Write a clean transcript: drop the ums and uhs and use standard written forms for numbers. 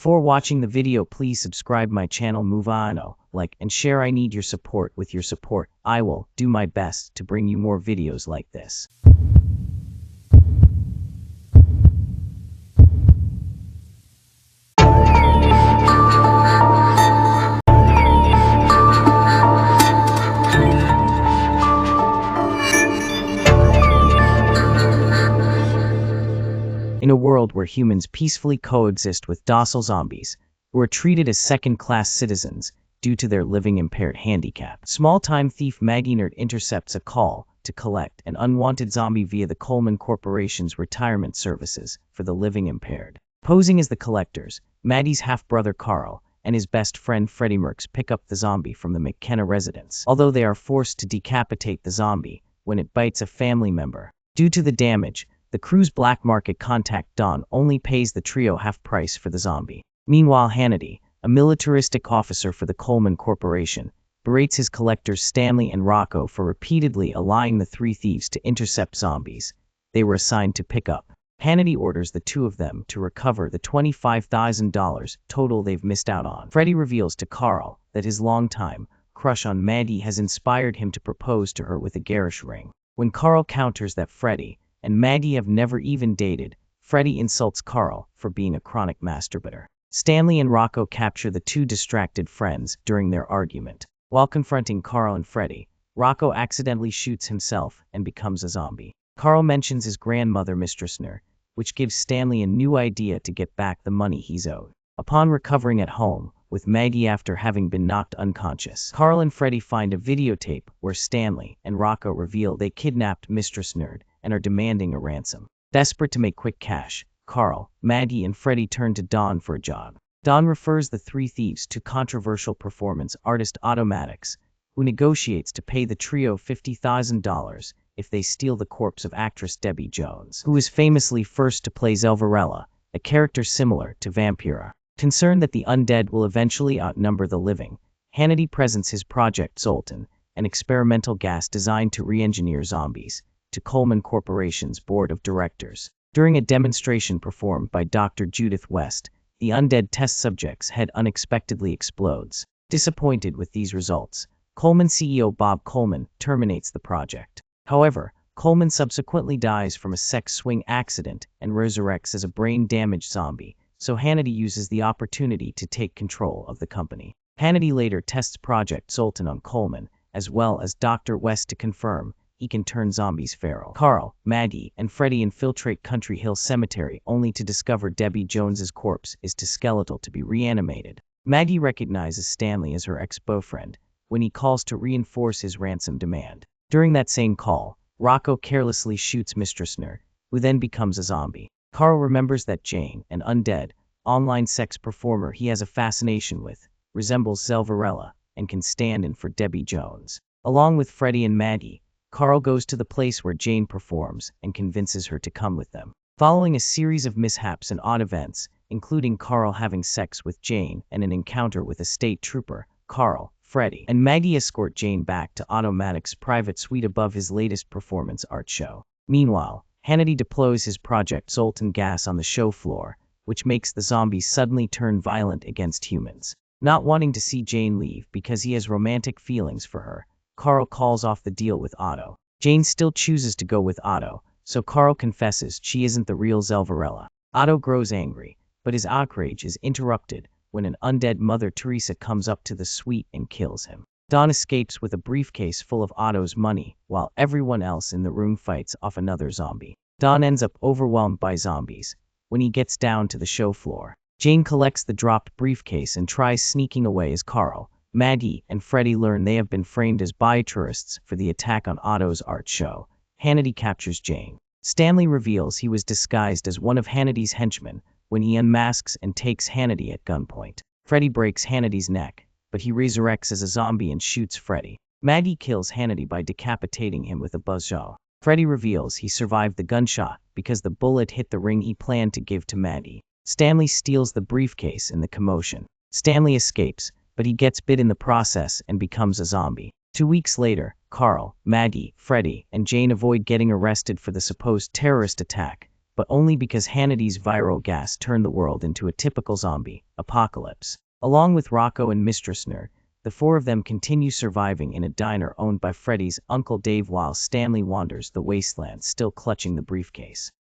Before watching the video, please subscribe my channel, move on, like and share. I need your support. With your support, I will do my best to bring you more videos like this. In a world where humans peacefully coexist with docile zombies, who are treated as second-class citizens due to their living-impaired handicap, small-time thief Maggie Neard intercepts a call to collect an unwanted zombie via the Coleman Corporation's retirement services for the living-impaired. Posing as the collectors, Maggie's half-brother Karl and his best friend Freddy Mercks pick up the zombie from the McKenna residence, although they are forced to decapitate the zombie when it bites a family member. Due to the damage, the crew's black market contact Don only pays the trio half price for the zombie. Meanwhile, Hannity, a militaristic officer for the Coleman Corporation, berates his collectors Stanley and Rocco for repeatedly allowing the three thieves to intercept zombies they were assigned to pick up. Hannity orders the two of them to recover the $25,000 total they've missed out on. Freddy reveals to Karl that his longtime crush on Maggie has inspired him to propose to her with a garish ring. When Karl counters that Freddy and Maggie have never even dated, Freddy insults Karl for being a chronic masturbator. Stanley and Rocco capture the two distracted friends during their argument. While confronting Karl and Freddy, Rocco accidentally shoots himself and becomes a zombie. Karl mentions his grandmother Mistress Neard, which gives Stanley a new idea to get back the money he's owed. Upon recovering at home with Maggie after having been knocked unconscious, Karl and Freddy find a videotape where Stanley and Rocco reveal they kidnapped Mistress Neard and are demanding a ransom. Desperate to make quick cash, Karl, Maggie, and Freddy turn to Don for a job. Don refers the three thieves to controversial performance artist Automatics, who negotiates to pay the trio $50,000 if they steal the corpse of actress Debbie Jones, who is famously first to play Zelvarella, a character similar to Vampira. Concerned that the undead will eventually outnumber the living, Hannity presents his Project Zoltan, an experimental gas designed to re-engineer zombies, to Coleman Corporation's board of directors. During a demonstration performed by Dr. Judith West, the undead test subject's head unexpectedly explodes. Disappointed with these results, Coleman CEO Bob Coleman terminates the project. However, Coleman subsequently dies from a sex swing accident and resurrects as a brain-damaged zombie, so Hannity uses the opportunity to take control of the company. Hannity later tests Project Zoltan on Coleman, as well as Dr. West, to confirm he can turn zombies feral. Karl, Maggie, and Freddy infiltrate Country Hill Cemetery only to discover Debbie Jones's corpse is too skeletal to be reanimated. Maggie recognizes Stanley as her ex-boyfriend when he calls to reinforce his ransom demand. During that same call, Rocco carelessly shoots Mistress Neard, who then becomes a zombie. Karl remembers that Jane, an undead, online sex performer he has a fascination with, resembles Zelvarella and can stand in for Debbie Jones. Along with Freddy and Maggie, Karl goes to the place where Jane performs and convinces her to come with them. Following a series of mishaps and odd events, including Karl having sex with Jane and an encounter with a state trooper, Karl, Freddy, and Maggie escort Jane back to Automatic's private suite above his latest performance art show. Meanwhile, Hannity deploys his Project Zoltan gas on the show floor, which makes the zombies suddenly turn violent against humans. Not wanting to see Jane leave because he has romantic feelings for her, Karl calls off the deal with Otto. Jane still chooses to go with Otto, so Karl confesses she isn't the real Zelvarella. Otto grows angry, but his outrage is interrupted when an undead Mother Teresa comes up to the suite and kills him. Don escapes with a briefcase full of Otto's money, while everyone else in the room fights off another zombie. Don ends up overwhelmed by zombies when he gets down to the show floor. Jane collects the dropped briefcase and tries sneaking away as Karl, Maggie, and Freddy learn they have been framed as bioterrorists for the attack on Otto's art show. Hannity captures Jane. Stanley reveals he was disguised as one of Hannity's henchmen when he unmasks and takes Hannity at gunpoint. Freddy breaks Hannity's neck, but he resurrects as a zombie and shoots Freddy. Maggie kills Hannity by decapitating him with a buzzsaw. Freddy reveals he survived the gunshot because the bullet hit the ring he planned to give to Maggie. Stanley steals the briefcase in the commotion. Stanley escapes, but he gets bit in the process and becomes a zombie. 2 weeks later, Karl, Maggie, Freddy, and Jane avoid getting arrested for the supposed terrorist attack but only because Hannity's viral gas turned the world into a typical zombie apocalypse. Along with Rocco and Mistress Neard, the four of them continue surviving in a diner owned by Freddy's Uncle Dave while Stanley wanders the wasteland still clutching the briefcase.